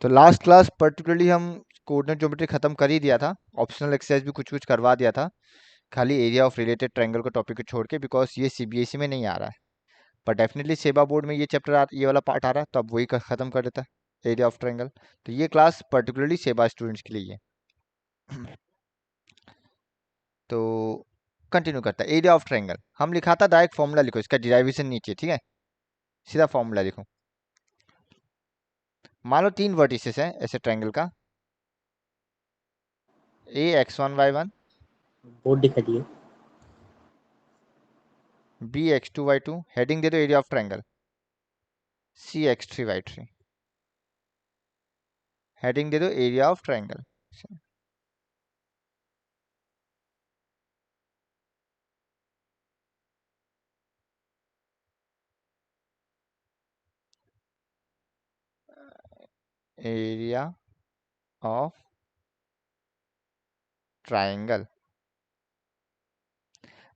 तो last class particularly हम coordinate geometry खत्म कर ही दिया था, ऑप्शनल एक्सरसाइज भी कुछ कुछ करवा दिया था, खाली एरिया ऑफ रिलेटेड ट्रायंगल को टॉपिक को छोड़ के, बिकॉज ये सीबीएसई में नहीं आ रहा है, पर डेफिनेटली सेबा बोर्ड में ये चैप्टर ये वाला पार्ट आ रहा है, तो अब वही खत्म कर देता है एरिया ऑफ ट्रायंगल। तो ये क्लास पर्टिकुलरली सेबा स्टूडेंट्स के लिए है। तो कंटिन्यू करता है। एरिया ऑफ ट्रायंगल हम लिखा था, डायरेक्ट फॉर्मूला लिखो, इसका डिराइवेशन नीचे, ठीक है, सीधा फॉर्मूला लिखो। मान लो 3 वर्टिसेस है ऐसे ट्रायंगल का, ए x1 y1, बोर्ड दिखा दिए। बी x2 y2, हेडिंग दे दो area of triangle, C x3 y3, heading दे दो area of triangle. Area of triangle,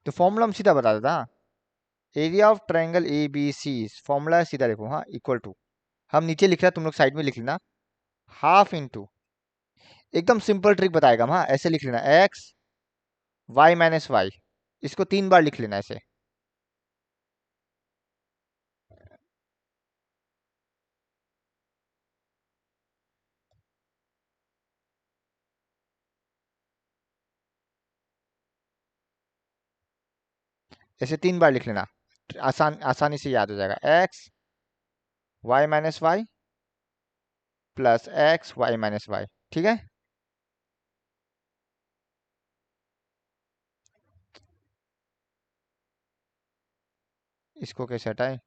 तो फॉर्मूला हम सीधा बता देता, हाँ, area of triangle A B C, formula सीधा लिखो, हाँ, इक्वल टू, हम नीचे लिख रहे हैं, तुम लोग साइड में लिख लेना, हाफ इंटू, एकदम सिंपल ट्रिक बताएगा हम, हाँ, ऐसे लिख लेना, एक्स वाई माइनस वाई, इसको 3 बार लिख लेना ऐसे, ऐसे 3 बार लिख लेना, आसानी से याद हो जाएगा, x y minus y plus x y minus y, ठीक है। इसको कैसे हटाएं,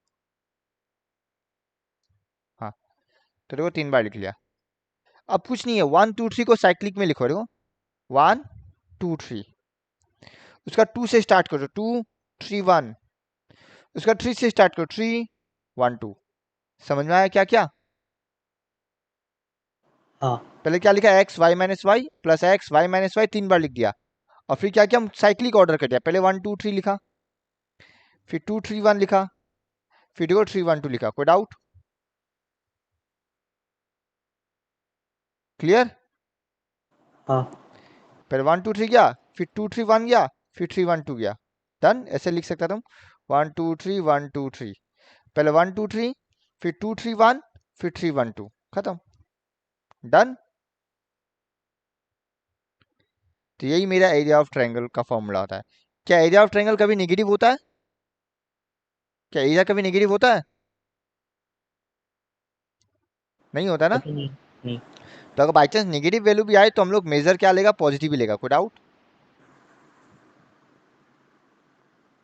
हाँ, तो देखो 3 बार लिख लिया। अब कुछ नहीं है, 1 2 3 को साइक्लिक में लिखो, देखो 1 2 3, उसका 2 से स्टार्ट करो, 2 3 1, उसका 3 से स्टार्ट करो, 3 1 2, समझ में आया क्या क्या? हाँ पहले क्या लिखा, x y minus y plus x y minus y 3 बार लिख दिया, और फिर क्या किया, हम साइक्लिक ऑर्डर कर दिया, पहले 1 2 3 लिखा, फिर 2 3 1 लिखा, फिर देखो 3 1 2 लिखा, कोई डाउट? क्लियर? हाँ पहले 1 2 3 गया, फिर 2 3 1 गया, फिर 3 1 2 गया, डन। ऐसे लिख सकता तुम, 1 2 3 1 2 3, पहले 1 2 3, फिर 2 3 1, फिर 3 1 2, खत्म, डन। तो यही मेरा एरिया ऑफ ट्रायंगल का फॉर्मूला होता है। क्या एरिया ऑफ ट्रायंगल कभी नेगेटिव होता है? क्या एरिया कभी नेगेटिव होता है? नहीं होता ना। कभी नहीं। नहीं। तो अगर बाई चांस नेगेटिव वैल्यू भी आए तो हम लोग मेजर क्या लेगा, पॉजिटिव ही लेगा, कोई डाउट?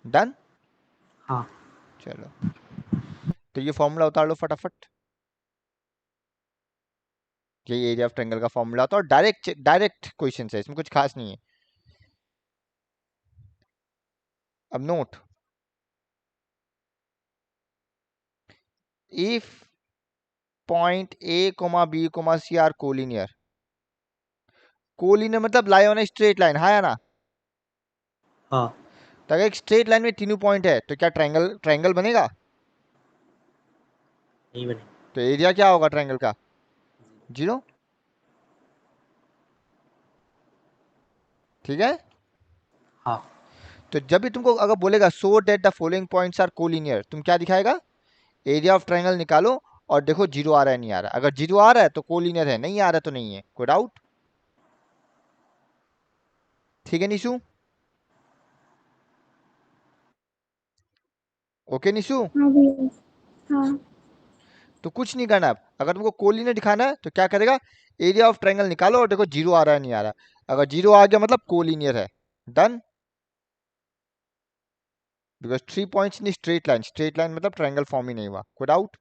डन। हाँ चलो, तो ये फॉर्मूला उतार लो फटाफट, ये एरिया ऑफ ट्रायंगल का फॉर्मूला होता है, और डायरेक्ट डायरेक्ट क्वेश्चन है, इसमें कुछ खास नहीं है। अब note, if point A comma B comma C are collinear, collinear मतलब lie on a straight line, हाँ या ना? हाँ। तो अगर एक स्ट्रेट लाइन में तीनों पॉइंट है तो क्या ट्रायंगल ट्रायंगल बनेगा? नहीं बने। तो एरिया क्या होगा ट्रायंगल का? 0, ठीक है। हाँ। तो जब भी तुमको अगर बोलेगा so that the following points are collinear, तुम क्या दिखाएगा, एरिया ऑफ ट्रायंगल निकालो, और देखो 0 आ रहा है नहीं आ रहा, अगर 0 आ रहा है तो कोलिनियर है, नहीं आ रहा है तो नहीं है, कोई डाउट? ठीक है निशु, ओके निशु। हाँ भैया। हाँ। तो कुछ नहीं करना, अब अगर तुमको कोलिनियर दिखाना है तो क्या करेगा, एरिया ऑफ ट्रायंगल निकालो और देखो 0 आ रहा है नहीं आ रहा, अगर 0 आ गया मतलब कोलिनियर है, done. Because 3 points in straight line, straight line मतलब ट्रायंगल फॉर्म ही नहीं हुआ, कोई डाउट?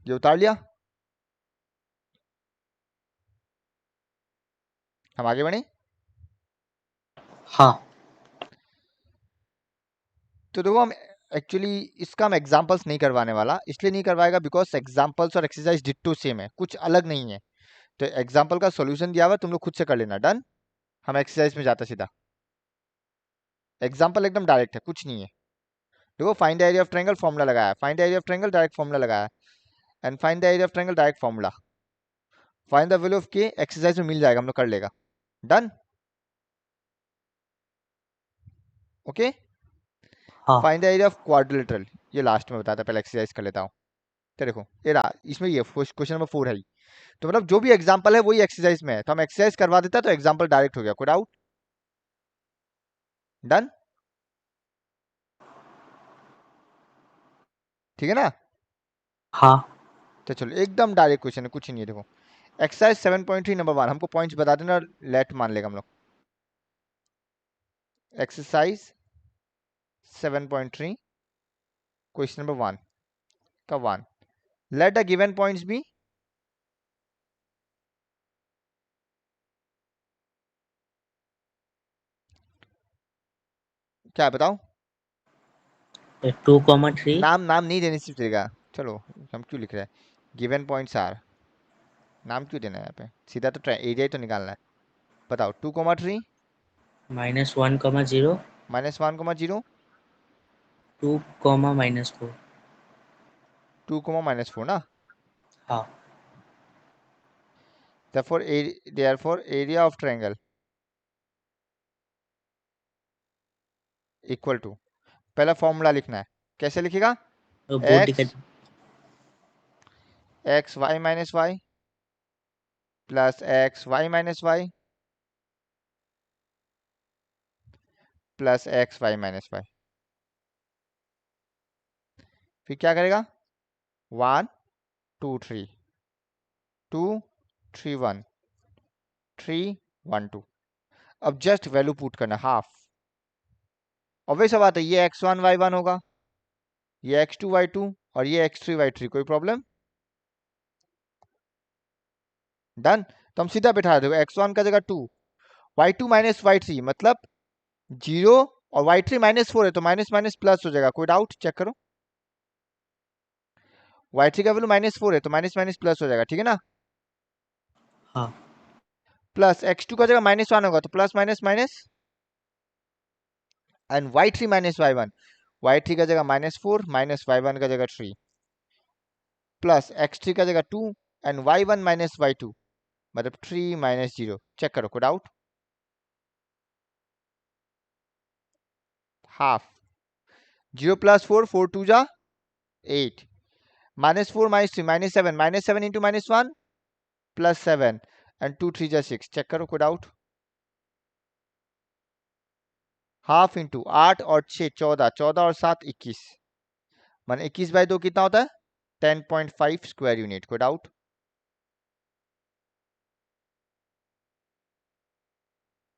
ये उतार लिया, हम आगे बढ़े। हाँ। तो देखो हम एक्चुअली इसका हम एग्जांपल्स नहीं करवाने वाला, इसलिए नहीं करवाएगा बिकॉज एग्जांपल्स और एक्सरसाइज डिट्टो सेम है, कुछ अलग नहीं है। तो एग्जांपल का सॉल्यूशन दिया हुआ, तुम लोग खुद से कर लेना, डन। हम एक्सरसाइज में जाता सीधा, एग्जांपल एकदम डायरेक्ट है, कुछ नहीं है। देखो find the area of triangle, formula लगाया, find the area of triangle, direct formula लगाया, and find the area of triangle, direct formula, find the value of K, exercise में मिल जाएगा, हम लोग कर लेगा, डन। ओके, हाँ find the area of quadrilateral, ये लास्ट में बताता, पहले एक्सरसाइज कर लेता हूँ। तो देखो ये रहा, इसमें ये क्वेश्चन नंबर 4 है, तो मतलब जो भी एग्जांपल है वही एक्सरसाइज में है, तो हम एक्सरसाइज करवा देता तो एग्जांपल डायरेक्ट हो गया, कोई डाउट? डन, ठीक है ना? हाँ तो चलो एकदम डायरेक्ट क्वेश्चन है, कुछ नहीं है। देखो एक्सरसाइज 7.3 नंबर 1, हमको पॉइंट्स बता देना, लेट मान लेगा हम लोग। एक्सरसाइज 7.3 क्वेश्चन नंबर 1 का 1, let the given points be, क्या है बताओ? 2,3 नाम नाम नहीं देने से चलेगा, चलो हम क्यों लिख रहे हैं, गिवन पॉइंट्स आर, नाम क्यों देना है यहाँ पे, सीधा तो एरिया ही तो निकालना है। बताओ 2,3 -1,0 -1,0 2, -4 2, -4 ना, हाँ therefore area of triangle equal to, पहला फॉर्मूला लिखना है, कैसे लिखेगा? तो बोर्ड दिखा। X y minus y plus x y minus y plus x y minus y, फिर क्या करेगा? 1 2 3 2 3 1 3 1 2, अब जस्ट वैल्यू पुट करना, हाफ। और वैसा बात है, ये x1 y1 होगा, ये x2 y2 और ये x3 y3, कोई प्रॉब्लम? डन, तो हम सीधा बैठा दो, x1 का जगह 2, y2 माइनस y3 मतलब 0, और y3 -4 है तो माइनस माइनस प्लस हो जाएगा, कोई डाउट? चेक करो, y3 का वैल्यू -4 है तो माइनस माइनस प्लस हो जाएगा, ठीक है ना? हाँ प्लस x2 का जगह -1 होगा तो plus minus minus, and y3 minus y1, y3 का जगह -4 माइनस y1 का जगह 3 प्लस x3 का जगह 2 एंड y1 माइनस y2 मतलब 3 माइनस 0, चेक करो, कोई डाउट? हाफ, 0 प्लस 4, 4 2 जा 8, -4 -3 -7 इंटू -1 प्लस 7 एंड 2 3 जा 6, चेक करो, कोई डाउट? हाफ इंटू 8 और 6 14, 14 और 7 21, मान 21/2 कितना होता है? 10.5 स्क्वायर यूनिट, कोई डाउट?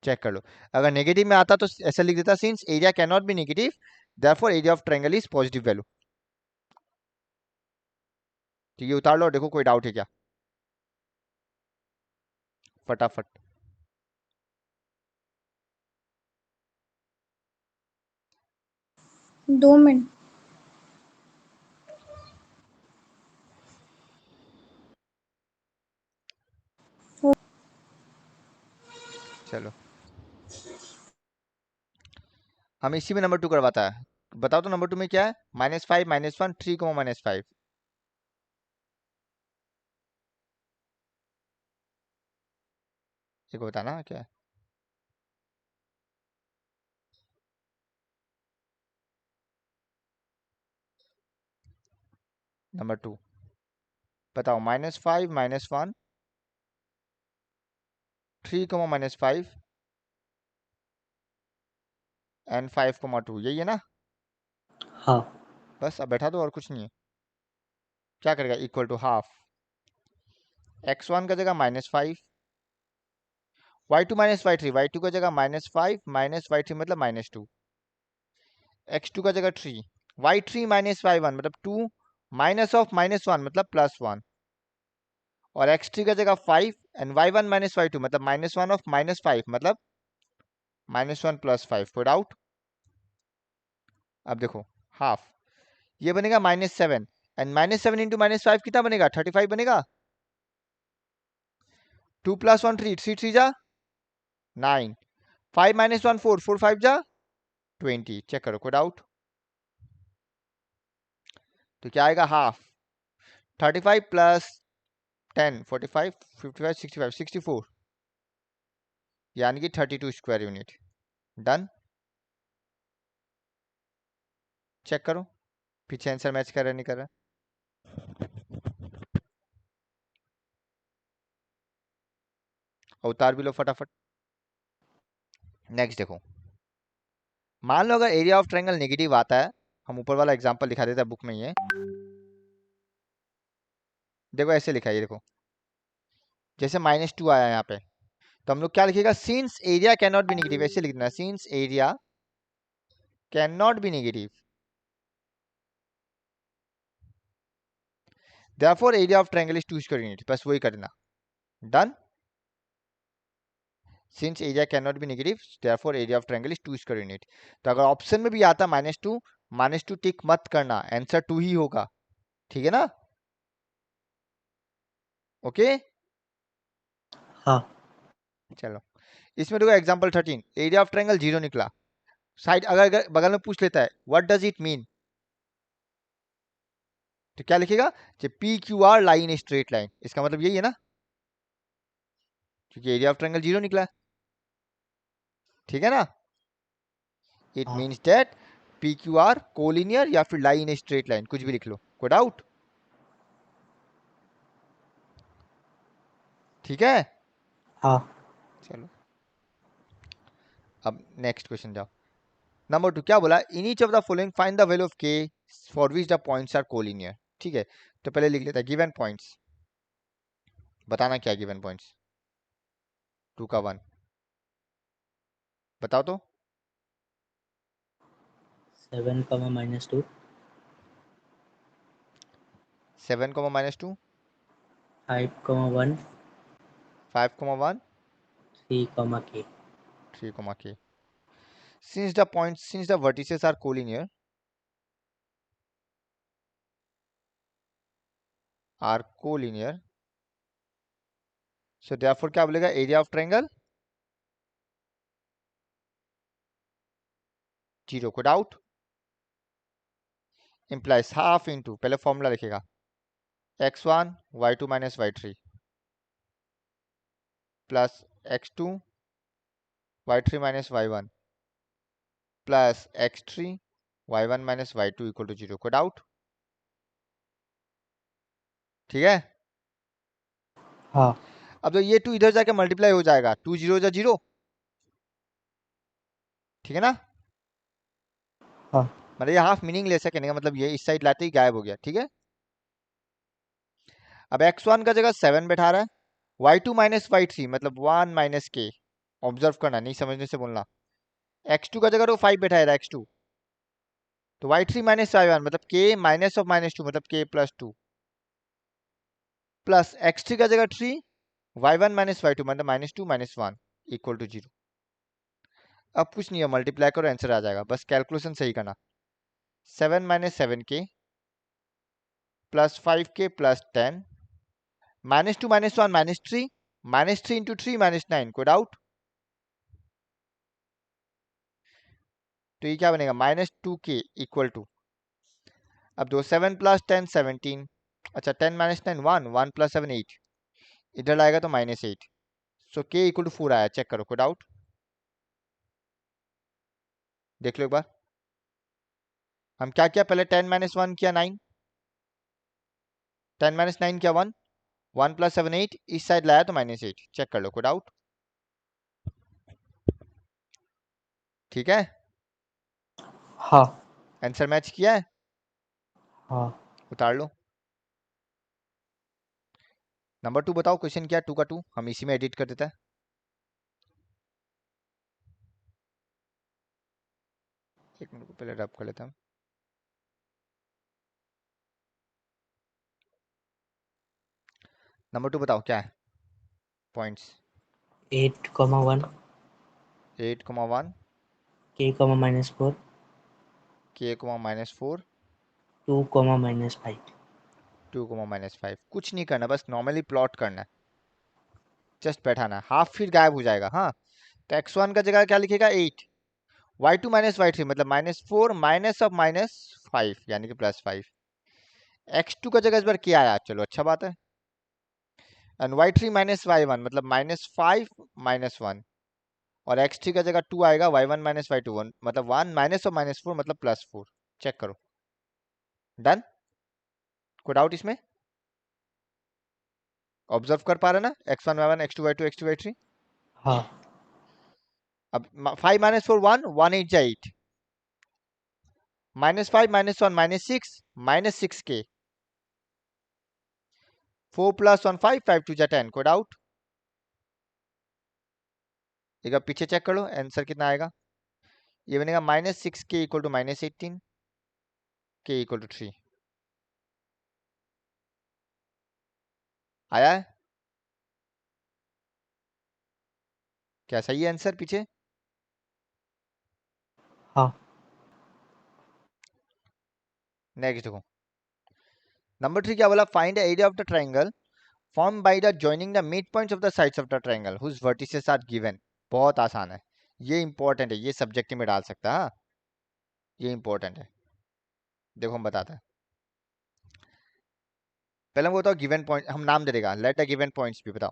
चेक कर लो, अगर नेगेटिव में आता तो ऐसा लिख देता, since area can not be negative therefore area of triangle is positive value. तो ये उतार लो, देखो कोई डाउट है क्या, फटाफट। दो मिनट। चलो हम इसी में नंबर 2 करवाता है, बताओ तो नंबर 2 में क्या है? -5 -1 3 -5, देखो बताना क्या है। नंबर 2 बताओ, -5 -1 3 -5 एंड 5 2, यही है ना? हाँ बस अब बैठा दो, और कुछ नहीं है। क्या करेगा? इक्वल टू हाफ, x1 का जगह -5, y2 -y3, y2 का जगह -5 -y3 मतलब -2, x2 का जगह 3, y3 -y1 मतलब 2 माइनस ऑफ -1 मतलब +1, और x3 का जगह 5 एंड y1 -y2 मतलब -1 ऑफ -5 मतलब -1 + 5, कोई डाउट? अब देखो हाफ, ये बनेगा -7 एंड -7 इंटू -5 कितना बनेगा? 35 बनेगा। 2 + 1 3, 3 3 जा 9, 5 -1 4, 4 5 जा 20, चेक करो, कोई डाउट? तो क्या आएगा? हाफ 35 प्लस 10 45 55 65 64 यानी कि 32 स्क्वायर यूनिट। डन। चेक करो पीछे आंसर मैच कर रहा नहीं कर रहा। उतार भी लो फटाफट। नेक्स्ट देखो, मान लो अगर एरिया ऑफ ट्रायंगल नेगेटिव आता है, हम ऊपर वाला एग्जांपल दिखा देते हैं बुक में। ये देखो ऐसे लिखा है, ये देखो जैसे -2 आया यहाँ पे, तो हम लोग क्या लिखेगा, since area can not be negative, ऐसे लिख देना, since area can not be negative therefore area of triangle is 2 square unit, बस वही करना। Done. Since area can not be negative therefore area of triangle is 2 square unit. तो अगर option में भी आता -2 टिक मत करना, आंसर 2 ही होगा, ठीक है ना? ओके। हाँ। चलो इसमें देखो एग्जांपल 13, एरिया ऑफ ट्रायंगल 0 निकला। साइड अगर बगल में पूछ लेता है व्हाट डज इट मीन, तो क्या लिखेगा, P Q are line A straight line, इसका मतलब यही है ना, क्योंकि एरिया ऑफ ट्रायंगल 0 निकला, ठीक है ना? इट हाँ। Means that P Q are collinear या फिर लाइन ए स्ट्रेट लाइन, कुछ भी लिख लो, कोई डाउट? ठीक है। हाँ। चलो अब नेक्स्ट क्वेश्चन जाओ। नंबर 2 क्या बोला, in each of the following find the value of K for which the points are collinear. ठीक है, तो पहले लिख लेता है गिवन पॉइंट्स, बताना क्या गिवन पॉइंट्स। 2 का 1 बताओ तो। 7, -2, 7, -2, 5, 1, 5, 1, 3, K. 3, k. Since the vertices are collinear, so therefore क्या बोलेगा, एरिया ऑफ ट्रायंगल 0, कोई डाउट? implies हाफ इंटू, पहले फॉर्मूला लिखेगा, x1 y2 minus y3 plus x2 y3 minus y1 plus x3 y1 minus y2 equal to 0, कोई doubt? ठीक है। हाँ। अब तो ये 2 इधर जाके मल्टीप्लाई हो जाएगा, 2 0 जा 0, ठीक है ना? हाँ। मतलब ये हाफ मीनिंगलेस है, कहने का मतलब ये इस साइड लाते ही गायब हो गया, ठीक है। अब x1 का जगह 7 बैठा रहा है, y2 माइनस y3 मतलब 1 माइनस के, ऑब्जर्व करना, नहीं समझने से बोलना। x2 का जगह तो 5 बैठा है x2, तो y3 माइनस y1 मतलब k माइनस ऑफ -2 मतलब k प्लस 2 प्लस x3 का जगह 3 y1 माइनस y2 मतलब -2 माइनस 1 इक्वल टू 0। अब कुछ नहीं है, मल्टीप्लाई करो आंसर आ जाएगा, बस कैलकुलेशन सही करना। 7 minus 7k plus 5k plus 10 -2 minus 1 -3 -3 into 3 -9, कोई डाउट? तो ये क्या बनेगा, -2k इक्वल टू, अब दो 7 प्लस 10 17, अच्छा 10 माइनस 9 1, 1 प्लस 7 8, इधर लाएगा तो -8, सो k इक्वल टू 4 आया, चेक करो, कोई डाउट? देख लो एक बार। हम क्या किया, पहले 10 माइनस 1 किया 9, 10 माइनस 9 किया 1, 1 प्लस 7 8, इस साइड लाया तो -8, चेक कर लो, कोई डाउट? ठीक है, हाँ। आंसर मैच किया है, हाँ। उतार लो। नंबर 2 बताओ, क्वेश्चन क्या है 2 का 2, हम इसी में एडिट कर देता है। एक मिनट को पहले रब कर लेता हूँ। नंबर 2 बताओ क्या है पॉइंट्स। 8, 1, 8, 1 K, -4, k, -4 2, -5. 2, -5, कुछ नहीं करना, बस नॉर्मली प्लॉट करना है, जस्ट बैठाना, हाफ फिर गायब हो जाएगा। हाँ, तो x1 का जगह क्या लिखेगा 8, y2 माइनस y3 मतलब -4 माइनस ऑफ -5 यानी कि +5, x2 का जगह इस बार क्या आया, चलो अच्छा बात है। एंड y3 माइनस y1 मतलब -5 -1, और x3 का जगह 2 आएगा, y1 माइनस y2 1 मतलब 1 माइनस और -4 मतलब +4। चेक करो, डन। कोई डाउट इसमें? ऑब्जर्व कर पा रहे ना, x1 y1 x2 y2 x3 y3। हाँ अब 5 माइनस 4 1 1 8 जा 8, -5 -1 -6 -6k, 4 + 1 5 5 2 जा 10। कोई डाउट? एक बार पीछे चेक कर लो, आंसर कितना आएगा। ये बनेगा -6k = -18, k = 3। आया है क्या? सही है आंसर पीछे? हाँ नेक्स्ट देखो, नंबर 3 क्या बोला, find the area of the triangle form by the joining the mid points of the sides of the triangle whose vertices are given. बहुत आसान है, ये इंपॉर्टेंट है, ये सब्जेक्ट में डाल सकता है, हाँ? ये इंपॉर्टेंट है, देखो हम बताते हैं। पहले हमको बताओ गिवन पॉइंट, हम नाम दे देगा, लेट द गिवन पॉइंट्स भी बताओ,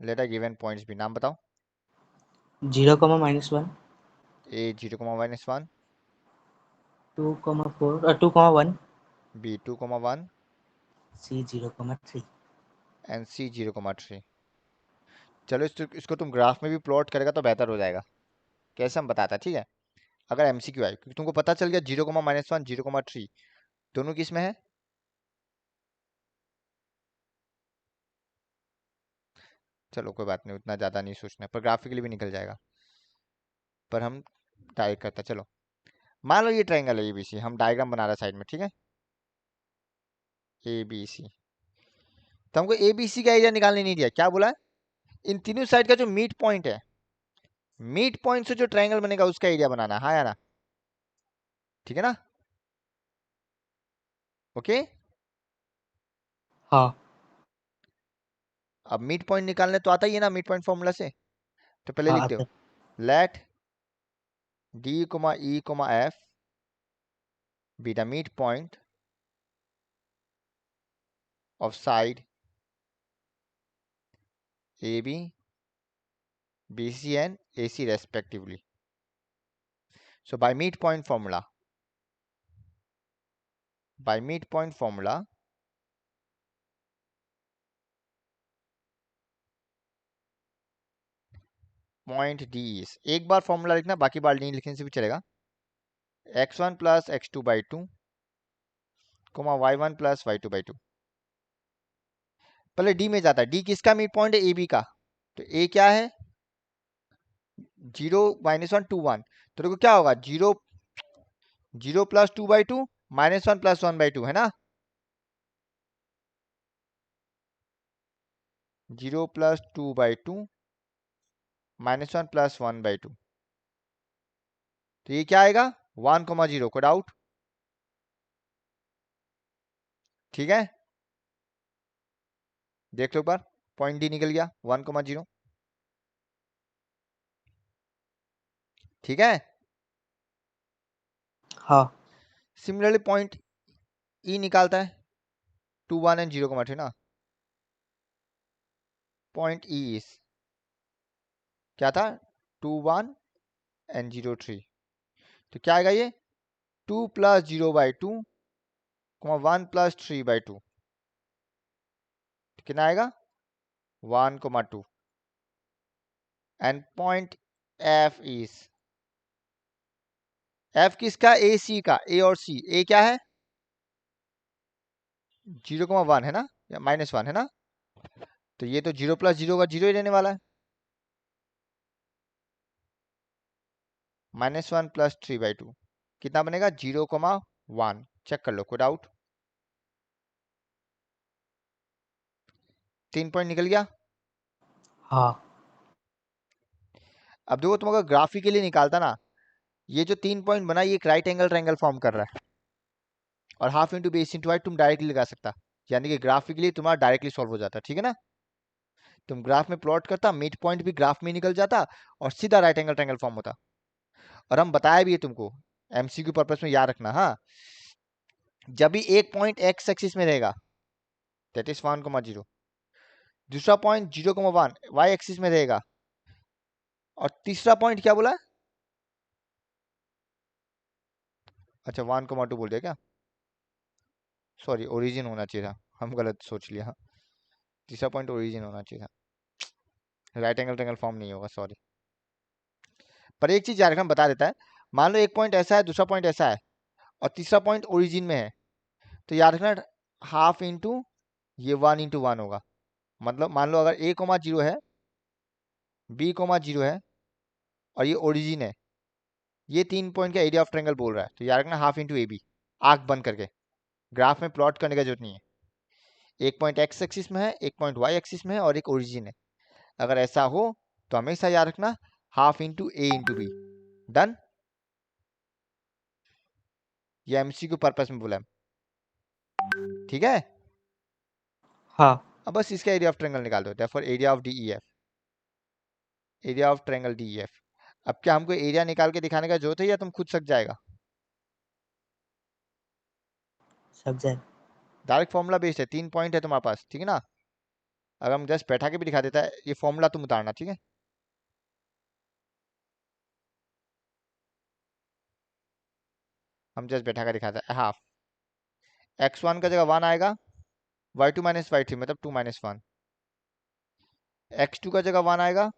लेट द गिवन पॉइंट्स भी नाम बताओ। 0, -1, ए 0, -1, 2, 4 2, 1, बी 2, 1 C 0, 3। एंड सी 0, 3। चलो इसको तुम ग्राफ में भी प्लॉट करेगा तो बेहतर हो जाएगा। कैसे हम बताता है, ठीक है? अगर एमसीक्यू आए, क्योंकि तुमको पता चल गया 0, -1 0, 3 दोनों किस में है। चलो कोई बात नहीं, उतना ज़्यादा नहीं सोचना, पर ग्राफिकली भी निकल जाएगा, पर हम डायरेक्ट करते हैं। चलो मान लो ये ट्रायंगल है एबीसी, हम डायग्राम बना रहे हैं साइड में, ठीक है? एबीसी, तो हमको एबीसी का एरिया निकालने नहीं दिया, क्या बोला है? इन तीनों साइड का जो मिड पॉइंट है, मिड पॉइंट से जो ट्रायंगल बनेगा उसका एरिया बनाना है, हाँ या ना? ठीक है ना? ओके। हाँ अब मिड पॉइंट निकालने तो आता ही है ना मिड पॉइंट फॉर्मूला से, तो पहले हाँ लिख दो, आता है। Let D E F be the mid point of side AB, BC and AC respectively. So by midpoint formula, point D is, एक बार फॉर्मूला लिखना, बाकी बार नहीं लिखने से भी चलेगा, x1 + x2/2, y1 + y2/2। पहले D में जाता है, D किसका मिड पॉइंट है? AB का, तो A क्या है? 0 -1 2 1, तो देखो क्या होगा, 0 0 + 2/2 -1 + 1/2 है ना, 0 + 2/2 -1 + 1/2, तो ये क्या आएगा? 1, 0। को डाउट? ठीक है, देख लो एक बार, पॉइंट डी निकल गया 1, 0। ठीक है, हाँ सिमिलरली पॉइंट ई निकालता है 2, 1 एंड 0, 3 ना, पॉइंट ई इज क्या था? 2, 1 एंड 0, 3, तो क्या आएगा ये? 2 + 0/2, 1 + 3/2, कितना आएगा? 1, 2। And point F is, F किसका? ए सी का, ए और सी, ए क्या है? 0, 1 है ना, या -1 है ना, तो ये तो 0 + 0 का 0 ही रहने वाला है, -1 + 3/2, कितना बनेगा? 0, 1। चेक कर लो, कोई डाउट? 3 पॉइंट निकल गया। हाँ अब देखो, तुम अगर ग्राफिकली निकालता ना, ये जो 3 पॉइंट बना, ये एक राइट एंगल ट्रायंगल फॉर्म कर रहा है, और half into base into height तुम डायरेक्टली लगा सकता, यानी कि ग्राफिकली तुम्हारा डायरेक्टली सॉल्व हो जाता, ठीक है ना? तुम ग्राफ में प्लॉट करता, मिड पॉइंट भी ग्राफ में निकल जाता, और सीधा राइट एंगल ट्रायंगल फॉर्म होता। और हम बताया भी है तुमको, एमसीक्यू पर्पस में याद रखना। हाँ, जब भी एक पॉइंट एक्स एक्सिस में रहेगा, दैट इज 1,0, दूसरा पॉइंट 0,1 वाई एक्सिस में रहेगा, और तीसरा पॉइंट क्या बोला? अच्छा 1,2 बोल दिया क्या? सॉरी, ओरिजिन होना चाहिए था, हम गलत सोच लिया। हाँ, तीसरा पॉइंट ओरिजिन होना चाहिए था, राइट एंगल ट्रायंगल फॉर्म नहीं होगा, सॉरी। पर एक चीज याद रखना, बता देता है। मान लो एक पॉइंट ऐसा है, दूसरा पॉइंट ऐसा है, और तीसरा पॉइंट ओरिजिन में है, तो याद रखना हाफ इंटू ये 1 इंटू 1 होगा। मतलब मान लो अगर a,0 है, b,0 है, और ये ओरिजिन है, ये 3 पॉइंट का एरिया ऑफ ट्रायंगल बोल रहा है, तो याद रखना हाफ इंटू ए बी, आंख बंद करके। ग्राफ में प्लॉट करने का जरूरत नहीं है। एक पॉइंट एक्स एक्सिस में है, एक पॉइंट वाई एक्सिस में है, और एक ओरिजिन है। अगर ऐसा हो तो हमेशा याद रखना हाफ इंटू ए इंटू बी। डन? ये एमसीक्यू पर्पस में बोला है, ठीक है? हाँ। अब बस इसका एरिया ऑफ ट्रायंगल निकाल दो, therefore area of DEF, area of triangle DEF. अब क्या हमको एरिया निकाल के दिखाने का जरूरत है, या तुम खुद सक जाएगा? सब जाए। डायरेक्ट फॉर्मूला बेस्ड है, 3 पॉइंट है तुम्हारे पास, ठीक है ना? अगर हम जस्ट बैठा के भी दिखा देता है, ये फॉर्मूला तुम उतारना, ठीक है? हम जस्ट बैठा कर दिखाता है, हाफ x1 का जगह 1 आएगा, y2 माइनस y3 मतलब 2 माइनस 1, x2 का जगह 1 आएगा,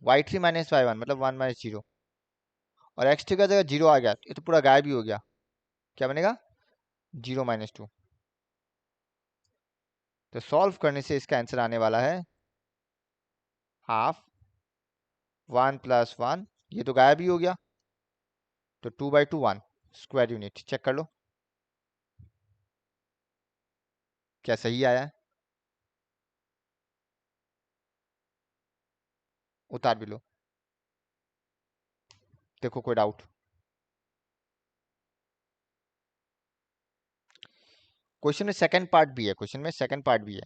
y3 माइनस y1 मतलब 1 माइनस 0, और x3 का जगह 0 आ गया, ये तो पूरा गायब ही हो गया। क्या बनेगा? 0 माइनस 2। तो सॉल्व करने से इसका आंसर आने वाला है हाफ 1 प्लस 1, ये तो गायब ही हो गया, तो 2/2 1 स्क्वायर यूनिट। चेक कर लो क्या सही आया है, उतार भी लो, देखो कोई डाउट? क्वेश्चन में सेकंड पार्ट भी है, क्वेश्चन में सेकंड पार्ट भी है।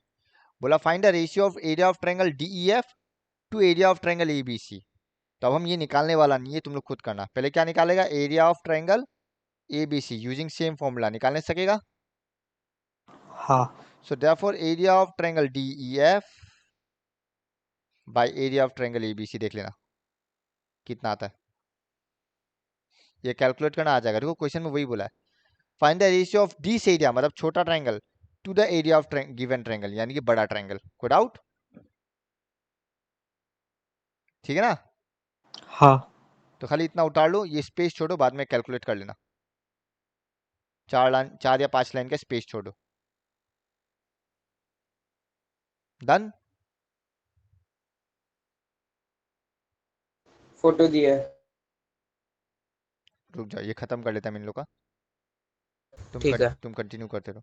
बोला find the ratio of area of triangle DEF to area of triangle ABC. तो अब हम ये निकालने वाला नहीं है, तुम लोग खुद करना। पहले क्या निकालेगा? Area of triangle ABC using same formula निकालने सकेगा? हाँ। सो therefore area of triangle DEF by area of triangle ABC, देख लेना कितना आता है। ये कैलकुलेट करना आ जाएगा। देखो क्वेश्चन में वही बोला है, find the ratio of this area मतलब छोटा triangle to the area of given triangle, यानी कि बड़ा ट्रायंगल। कोई डाउट? ठीक है ना? हाँ। तो खाली इतना उतार लो, ये स्पेस छोड़ो, बाद में कैलकुलेट कर लेना। 4 या 5 लाइन का स्पेस छोड़ो। डन? फोटो दिया है। रुक जाओ, ये खत्म कर लेता है इन लोग का, ठीक है। तुम कंटिन्यू करते रहो।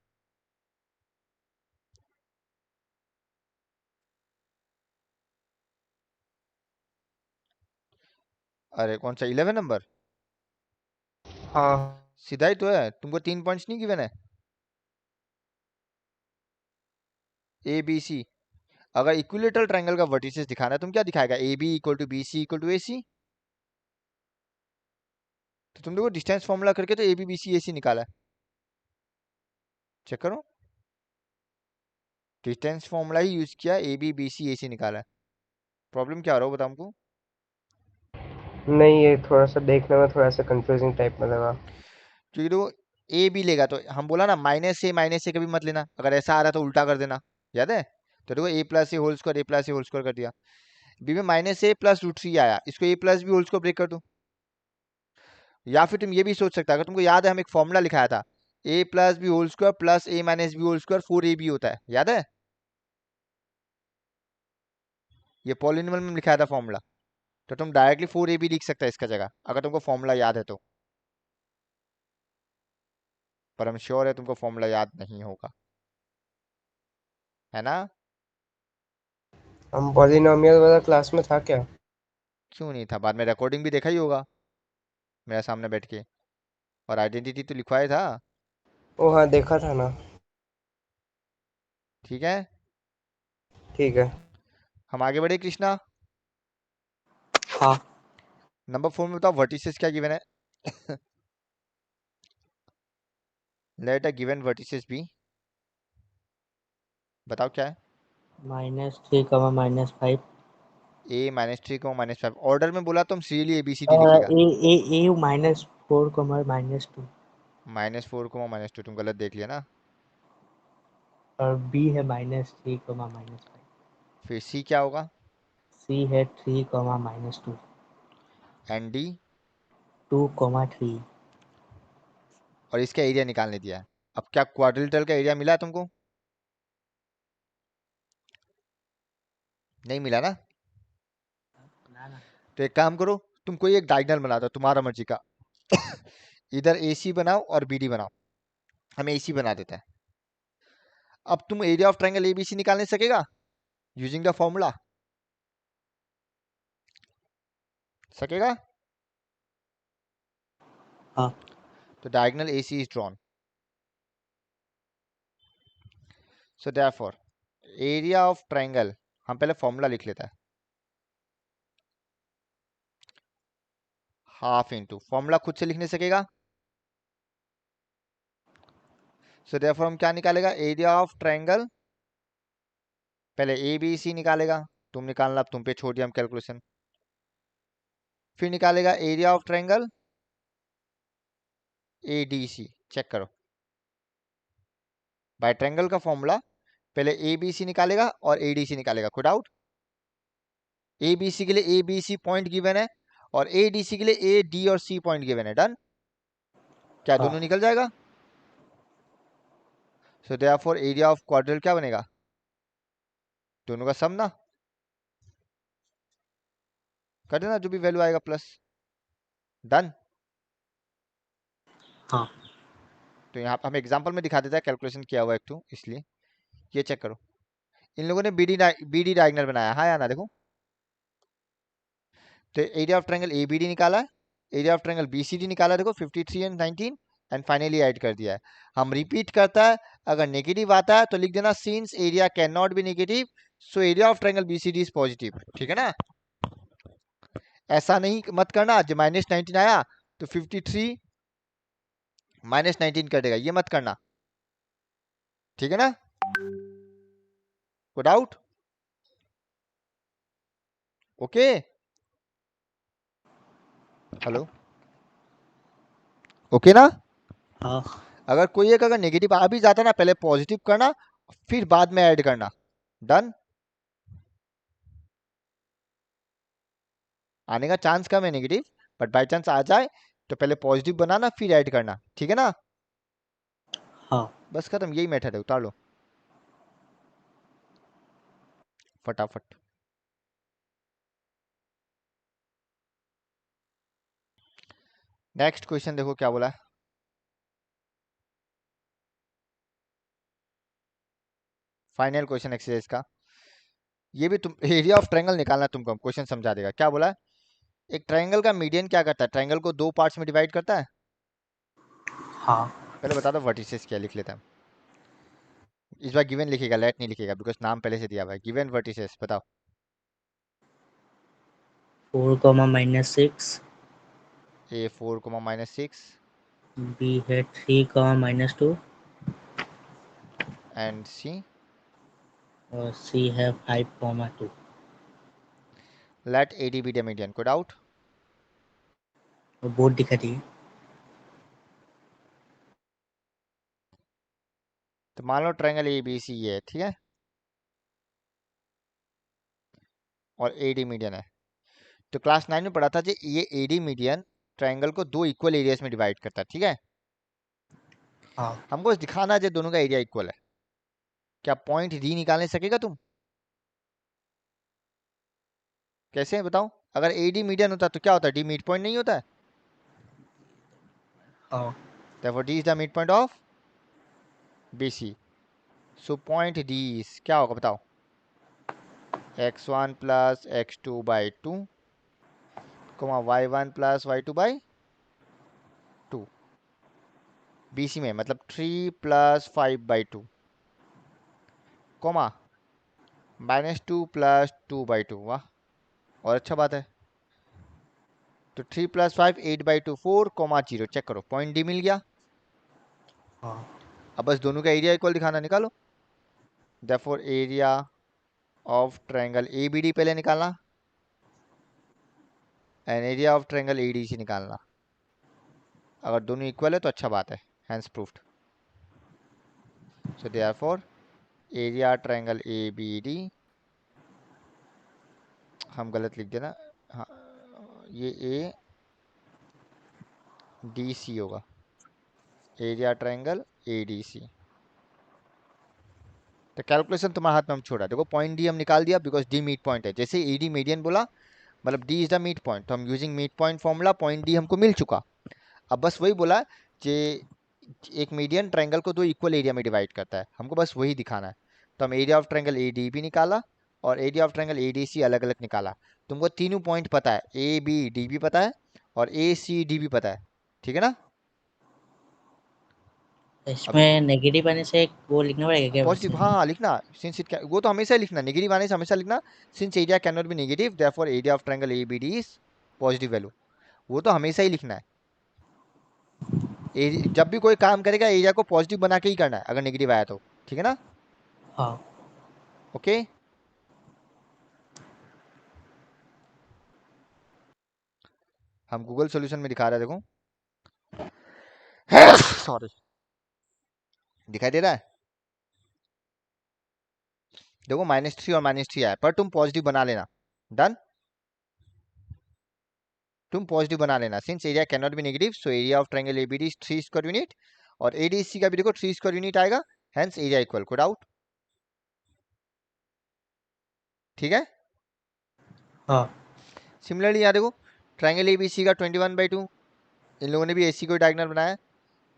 अरे कौन सा 11 नंबर? हाँ। सीधा ही तो है, तुमको 3 पॉइंट्स नहीं गिवन है? A B C. अगर इक्विलेटरल ट्रायंगल का वर्टिसेस दिखाना है, तुम क्या दिखाएगा? A B equal to B C equal to A C. तो तुम देखो डिस्टेंस फॉर्मूला करके तो ए बी बी सी ए सी निकाला है। चेक करो, डिस्टेंस फॉर्मूला ही यूज किया, ए बी बी सी ए सी निकाला है। प्रॉब्लम क्या हो रहा हो बताओ हमको? नहीं, ये थोड़ा सा देखने में थोड़ा सा कंफ्यूजिंग टाइप में लगा। क्योंकि देखो ए बी लेगा तो हम बोला ना माइनस ए कभी मत लेना, अगर ऐसा आ रहा तो उल्टा कर देना, याद है? तो देखो ए प्लस ए होल स्क्वायर, ए प्लस ए होल स्क्वायर कर दिया। बी में माइनस ए प्लस रूट 3 आया, इसको A plus B whole square break कर दो। या फिर तुम ये भी सोच सकता है, अगर तुमको याद है हम एक फॉर्मूला लिखाया था, A plus B whole square plus A minus B whole square 4ab होता है, याद है? ये पॉलिनॉमियल में लिखाया था फॉर्मूला, तो तुम डायरेक्टली 4ab लिख सकते हैं इसका जगह, अगर तुमको फॉर्मूला याद है तो। पर हम श्योर है तुमको फॉर्मूला याद नहीं होगा, है ना? हम पॉलिनोमियल वाला क्लास में था क्या? क्यों नहीं था? बाद में रिकॉर्डिंग भी देखा ही होगा मेरे सामने बैठ के, और आइडेंटिटी तो लिखवाया था। ओ हाँ, देखा था ना। ठीक है, ठीक है। हम आगे बढ़े कृष्णा। हाँ। नंबर 4 में बताओ वर्टिसेस क्या गिवन है? Let a given vertices be, बताओ क्या है। -3, -5। ए -3 को -5, ऑर्डर में बोला तो हम सीरियली ABCD ए लिखेगा। ए ए -4, -2। -4 को -2, तुम गलत देख लिया ना। और बी है -3, -5। फिर सी क्या होगा? सी है 3, -2। And D? 2, 3। और इसका एरिया निकालने दिया है। अब क्या क्वाड्रिलेटरल का एरिया मिला तुमको? नहीं मिला ना। ना ना। तो एक काम करो, तुम कोई एक डायगोनल बना दो तुम्हारा मर्जी का। इधर AC बनाओ और BD बनाओ। हम AC बना देते हैं। अब तुम एरिया ऑफ ट्रायंगल ABC निकालने सकेगा यूजिंग द फॉर्मूला? सकेगा? हाँ तो diagonal AC is drawn. So therefore area of triangle, हम पहले फॉर्मूला लिख लेते हैं। हाफ इंटू फॉर्मूला खुद से लिखने सकेगा? सो देयरफॉर हम क्या निकालेगा? एरिया ऑफ ट्रायंगल, पहले ABC निकालेगा। तुम निकालना, अब तुम पे छोड़ दिया हम कैलकुलेशन। फिर निकालेगा area of triangle ADC। Check करो, बाय ट्रायंगल का फॉर्मूला पहले ABC निकालेगा और ADC निकालेगा। कोई डाउट? ABC के लिए ABC पॉइंट गिवन है और ADC के लिए AD और C पॉइंट गिवन है। डन? क्या हाँ दोनों निकल जाएगा? सो देयरफॉर एरिया ऑफ क्वाड्रिल क्या बनेगा? दोनों का सम ना, कर देना जो भी वैल्यू आएगा प्लस। डन? हाँ। तो यहाँ पे हम एग्जांपल में दिखा देता है, कैलकुलेशन किया हुआ एक तो, इसलिए ये चेक करो। इन लोगों ने BD डायगोनल बनाया, हाँ या ना? देखो, तो एरिया ऑफ ट्रायंगल ABD निकाला है, एरिया ऑफ ट्रायंगल BCD निकाला, देखो 53 एंड 19, एंड फाइनली ऐड कर दिया है। हम रिपीट करता है, अगर नेगेटिव आता है तो लिख देना since area can not be negative so area of triangle BCD is positive. ठीक है ना? ऐसा नहीं मत करना जब -19 आया तो 53 -19 कर देगा, ये मत करना। ठीक है ना? कोई डाउट? ओके? हेलो? ओके ना? हाँ अगर कोई एक अगर नेगेटिव आ भी जाता ना, पहले पॉजिटिव करना फिर बाद में ऐड करना। डन? आने का चांस कम है नेगेटिव, बट बाई चांस आ जाए तो पहले पॉजिटिव बनाना फिर ऐड करना। ठीक है ना? हाँ। बस खत्म, यही मेथड है, उतार लो फटाफट। नेक्स्ट क्वेश्चन देखो क्या बोला है। फाइनल क्वेश्चन एक्सरसाइज का, ये भी तुम एरिया ऑफ ट्रायंगल निकालना, तुमको क्वेश्चन समझा देगा। क्या बोला है? एक ट्रायंगल का मीडियन क्या करता है? ट्रायंगल को दो पार्ट्स में डिवाइड करता है। हाँ। पहले बता दो वर्टिसेस क्या, लिख लेता है। इस बार गिवन लिखेगा, लेट नहीं लिखेगा, बिकॉज नाम पहले से दिया हुआ है। गिवन वर्टिसेस बताओ। 4, -6। A 4, -6 बी है 3, -2। And C। और सी है 5, 2। Let AD be the median. कोई डाउट? और बोर्ड दिखा दिए। तो मान लो ट्रायंगल ABC ये है, ठीक है, और AD मीडियन है। तो क्लास 9 में पढ़ा था जी, ये AD मीडियन ट्रायंगल को दो इक्वल एरियाज में डिवाइड करता है। ठीक है, हाँ हमको बस दिखाना है दोनों का एरिया इक्वल है। क्या पॉइंट D निकालने सकेगा तुम? कैसे बताओ? अगर AD मीडियन होता तो क्या होता? D मिड पॉइंट नहीं होता है? हाँ। Therefore D is the midpoint of BC. So point D is क्या होगा बताओ? x1 plus x2 by 2, y1 plus y2 by 2। BC में मतलब 3 plus 5 by 2, -2 plus 2 by 2। वाह, और अच्छा बात है। तो 3 + 5 8/2 4, 0 चेक करो, पॉइंट डी मिल गया। हाँ अब बस दोनों का एरिया इक्वल दिखाना, निकालो। Therefore area of triangle ABD पहले निकालना and area of triangle ADC निकालना। अगर दोनों इक्वल है तो अच्छा बात है, hence proofed. So therefore area triangle ABD, हम गलत लिख देना, हाँ ये ए डी सी होगा, एरिया ट्रायंगल एडीसी। तो कैलकुलेशन तुम्हारे हाथ में हम छोड़ा, देखो पॉइंट डी हम निकाल दिया बिकॉज डी मीट पॉइंट है। जैसे एडी मीडियन बोला, मतलब D is the meet point, तो हम using meet point formula, point D हमको मिल चुका। अब बस वही बोला कि एक मीडियन ट्रायंगल को दो इक्वल एरिया में डिवाइड करता है, हमको बस वही दिखाना है। तो हम area of triangle A D भी निकाला और area of triangle A D C अलग अलग निकाला। तुमको तीनों पॉइंट पता है, ए बी डी भी पता है और ए सी डी भी पता है, ठीक है ना। अभी इसमें नेगेटिव आने से वो लिखना पड़ेगा क्या वैसे? पॉजिटिव, हाँ हाँ लिखना, सिंस इट, वो तो हमेशा लिखना, नेगेटिव आने से हमेशा लिखना, since area can not be negative therefore area of triangle A B D is positive value, वो तो हमेशा ही लिखना है। जब भी कोई काम करेगा एरिया को पॉजिटिव बना के ही करना है अगर नेगेटिव आया तो, ठीक है ना। हाँ ओके हम गूगल सॉल्यूशन में दिखा रहे हैं, देखो सॉरी, दिखाई दे रहा है, देखो -3 और -3 आया, पर तुम पॉजिटिव बना लेना। डन, तुम पॉजिटिव बना लेना, since area can not be negative so area of triangle ABD is 3 square unit और एडीसी का भी देखो 3 स्क्वायर यूनिट आएगा, hence area equal, code out. ठीक है, हाँ सिमिलरली यहाँ देखो ट्रायंगल एबीसी का 21/2, इन लोगों ने भी एसी को डायगोनल बनाया,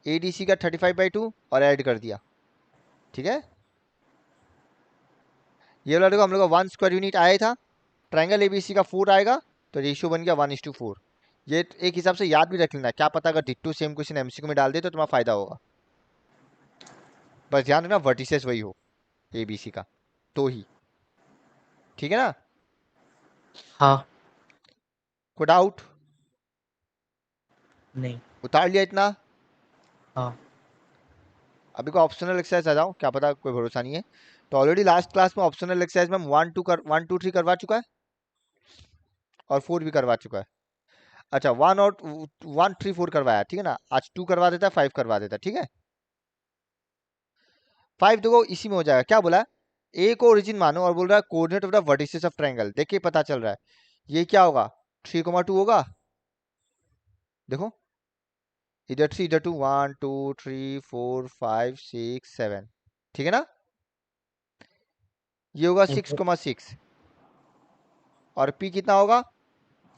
एडीसी का 35/2 और ऐड कर दिया, ठीक है। ये वाला देखो हम लोग का 1 स्क्वायर यूनिट आया था, ट्रायंगल एबीसी का 4 आएगा, तो रेशियो बन गया 1:4। ये एक हिसाब से याद भी रख लेना, क्या पता अगर डिट्टू सेम क्वेश्चन एमसीक्यू में डाल दे तो तुम्हारा फायदा होगा। बस ध्यान रखना वर्टिसेस वही हो एबीसी का तो ही, ठीक है ना। हाँ कोई डाउट, नहीं उतार लिया इतना। हाँ अभी को ऑप्शनल एक्सरसाइज आ जाओ, क्या पता कोई भरोसा नहीं है। तो ऑलरेडी लास्ट क्लास में ऑप्शनल एक्सरसाइज में हम 1 2 3 करवा चुका है और 4 भी करवा चुका है। अच्छा 1 और 1 3 4 करवाया, ठीक है ना, आज 2 करवा देता है, 5 करवा देता है, ठीक है। 5 देखो इसी में हो जाएगा, क्या बोला, ए को ओरिजिन मानो और बोल रहा है coordinate of the vertices of triangle, देखिए पता चल रहा है ये क्या होगा, 3,2 होगा। देखो इधर 3 इधर 2, 1 2 3 4 5 6 7, ठीक है ना। ये होगा 6,6 और पी कितना होगा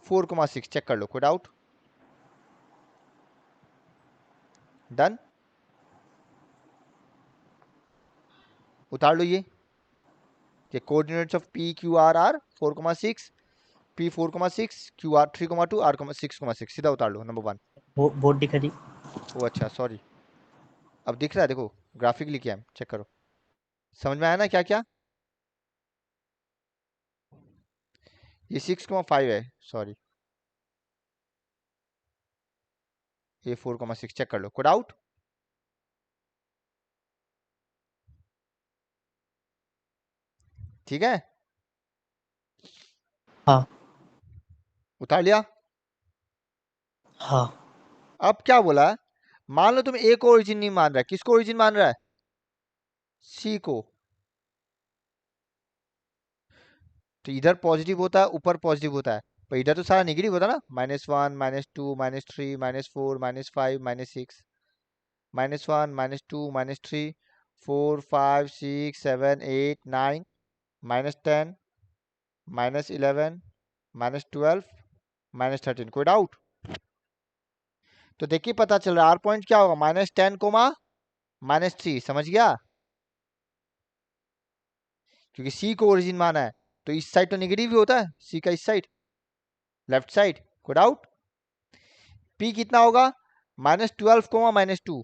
4,6, चेक कर लो, कोई डाउट। डन, उतार लो ये coordinates of P Q R are 4,6, P 4,6, Q R 3,2, R 6,6, सीधा उतार लो नंबर 1। बोर्ड दिखा दी। ओ अच्छा सॉरी, अब दिख रहा है, देखो ग्राफिक लिखे हम, चेक करो, समझ में आया ना क्या क्या। ये 6,5 है, सॉरी ये 4,6, चेक कर लो, कोड आउट। ठीक है, हाँ उतार लिया। हाँ अब क्या बोला, मान लो तुम ए को ओरिजिन नहीं मान रहा है, किसको ओरिजिन मान रहा है, सी को, तो इधर पॉजिटिव होता है ऊपर पॉजिटिव होता है, पर इधर तो सारा नेगेटिव होता है ना, -1 -2 -3 -4 -5 -6, -1 -2 -3 4 5 6 7 8 9 -10 -11 -12 -13, कोई डाउट। तो देखिए पता चल रहा है आर पॉइंट क्या होगा, -10 -3, समझ गया, क्योंकि सी को ओरिजिन माना है तो इस साइड तो नेगेटिव ही होता है, सी का इस साइड लेफ्ट साइड, कोई डाउट। पी कितना होगा -12 -2,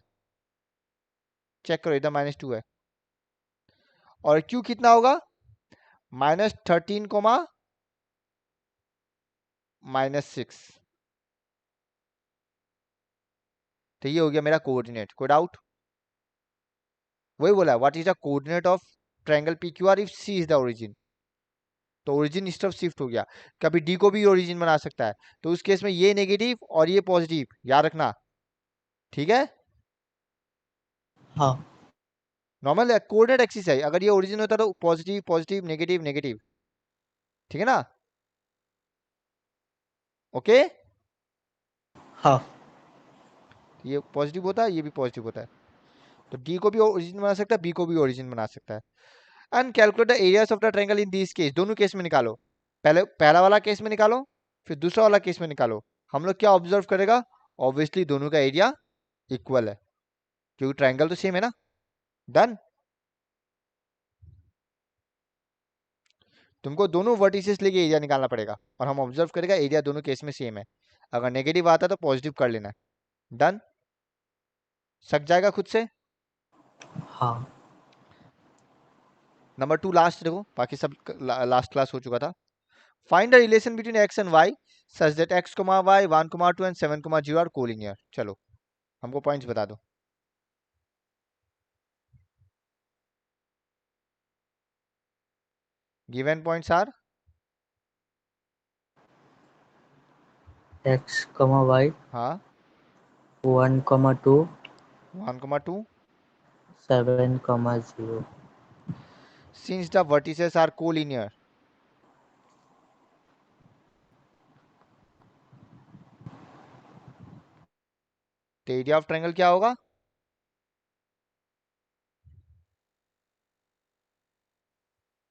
चेक करो इधर -2 है, और क्यू कितना होगा -13 -6, तो ये हो गया मेरा कोऑर्डिनेट। कोई डाउट? वही बोला, what is the coordinate of triangle P Q R if C is the origin. तो ओरिजिन इस तरफ शिफ्ट हो गया। कभी डी को भी ओरिजिन बना सकता है, तो उस केस में ये नेगेटिव और ये पॉजिटिव, याद रखना, ठीक है? हाँ नॉर्मल कोऑर्डिनेट एक्सिस है, अगर ये ओरिजिन होता तो पॉजिटिव पॉजिटिव नेगेटिव नेगेटिव, ठीक है ना? ओके, हाँ ये पॉजिटिव होता है, ये भी पॉजिटिव होता है, तो डी को भी ओरिजिन बना सकता है, बी को भी ओरिजिन बना सकता है। And calculate the areas of the triangle in this case. दोनों केस में निकालो, पहले पहला वाला केस में निकालो, फिर दूसरा वाला केस में निकालो। हम लोग क्या ऑब्जर्व करेगा? ऑब्वियसली दोनों का एरिया इक्वल है, क्योंकि ट्रायंगल तो सेम है ना। डन। तुमको दोनों वर्टिसेस लेके एरिया निकालना पड़ेगा, और हम ऑब्जर्व करेगा एरिया दोनों केस में सेम है। अगर नेगेटिव आता तो पॉजिटिव कर लेना। डन। सक जाएगा खुद से। हाँ नंबर 2 लास्ट देखो, बाकी सब लास्ट क्लास हो चुका था। Find the relation between x and y such that x, y, 1, 2 and 7, 0 are collinear. चलो हमको पॉइंट्स बता दो। Given points are x, y, हाँ 1, 2, 1, 2 7, 0. since the vertices are collinear, तो एरिया ऑफ ट्रायंगल क्या होगा?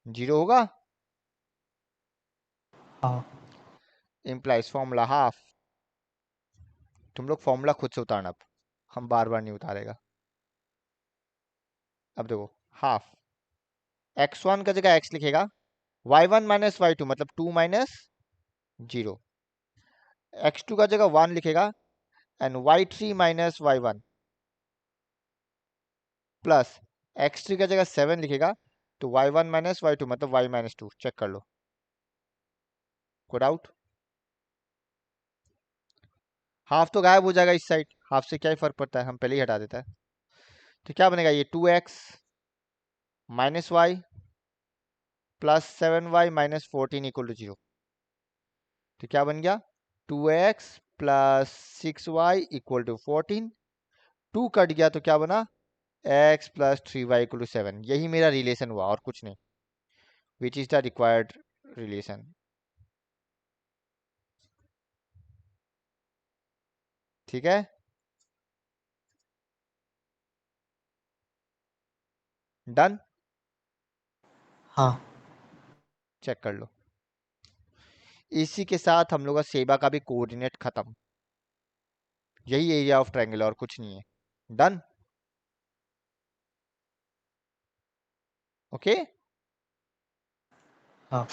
जीरो होगा। हाँ इंप्लाइज फॉर्मूला हाफ। तुम लोग फॉर्मूला खुद से उतारना, अब हम बार बार नहीं उतारेगा। अब देखो, हाफ x1 का जगह x लिखेगा, y1 माइनस y2 मतलब 2 माइनस 0, x2 का जगह 1 लिखेगा, and y3 minus y1 plus x3 का जगह 7 लिखेगा, तो y1 माइनस y2 मतलब y माइनस 2। चेक कर लो, कोई डाउट? हाफ तो गायब हो जाएगा इस साइड, हाफ से क्या ही फर्क पड़ता है, हम पहले ही हटा देता है। तो क्या बनेगा? ये 2x minus y plus 7y minus 14 equal to 0। तो क्या बन गया? 2x plus 6y equal to 14। 2 cut गया तो क्या बना? x plus 3y equal to 7। यही मेरा रिलेशन हुआ और कुछ नहीं, which is the required relation. ठीक है, डन। हाँ चेक कर लो। इसी के साथ हम लोग का सेबा का भी कोऑर्डिनेट खत्म। यही एरिया ऑफ ट्रायंगल और कुछ नहीं है। डन। ओके। हाँ